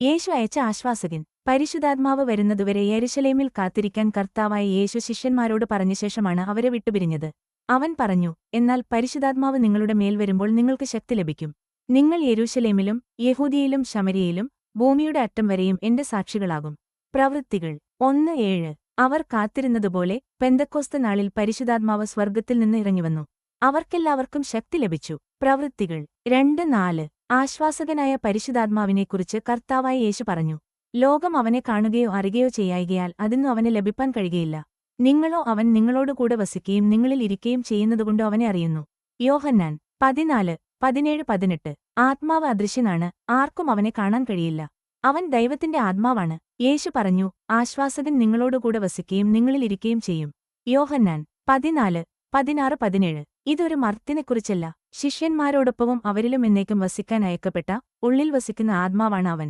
യേശു അയച്ച ആശ്വാസകൻ. പരിശുദ്ധാത്മാവ് വരുന്നതുവരെ യെരുശലേമിൽ കാത്തിരിക്കാൻ കർത്താവായ യേശു ശിഷ്യന്മാരോട് പറഞ്ഞശേഷമാണ് അവരെ വിട്ടുപിരിഞ്ഞത്. അവൻ പറഞ്ഞു, എന്നാൽ പരിശുദ്ധാത്മാവ് നിങ്ങളുടെ മേൽ വരുമ്പോൾ നിങ്ങൾക്ക് ശക്തി ലഭിക്കും. നിങ്ങൾ യെരൂശലേമിലും യഹൂദിയയിലും ശമര്യയിലും ഭൂമിയുടെ അറ്റം വരെയും എന്റെ സാക്ഷികളാകും. പ്രവൃത്തികൾ 1:7. അവർ കാത്തിരുന്നതുപോലെ പെന്തക്കോസ്ത് നാളിൽ പരിശുദ്ധാത്മാവ് സ്വർഗ്ഗത്തിൽ നിന്ന് ഇറങ്ങിവന്നു. അവർക്കെല്ലാവർക്കും ശക്തി ലഭിച്ചു. പ്രവൃത്തികൾ 2:4. ആശ്വാസകനായ പരിശുദ്ധാത്മാവിനെക്കുറിച്ച് കർത്താവായ യേശു പറഞ്ഞു, ലോകം അവനെ കാണുകയോ അറിയുകയോ ചെയ്യായ്കയാൽ അതിന്നു അവന് ലഭിപ്പാൻ കഴിയുകയില്ല. നിങ്ങളോ അവൻ നിങ്ങളോടുകൂടെ വസിക്കുകയും നിങ്ങളിൽ ഇരിക്കുകയും ചെയ്യുന്നതുകൊണ്ട് അവനെ അറിയുന്നു. യോഹന്നാൻ 14:17-18. ആത്മാവ് അദൃശ്യനാണ്, ആർക്കും അവനെ കാണാൻ കഴിയില്ല. അവൻ ദൈവത്തിന്റെ ആത്മാവാണ്. യേശു പറഞ്ഞു, ആശ്വാസകൻ നിങ്ങളോടുകൂടെ വസിക്കുകയും നിങ്ങളിൽ ഇരിക്കുകയും ചെയ്യും. യോഹന്നാൻ 14:16-17. ഇതൊരു മർത്യനെക്കുറിച്ചല്ല, ശിഷ്യന്മാരോടൊപ്പവും അവരിലും എന്നേക്കും വസിക്കാൻ അയക്കപ്പെട്ട, ഉള്ളിൽ വസിക്കുന്ന ആത്മാവാണ് അവൻ.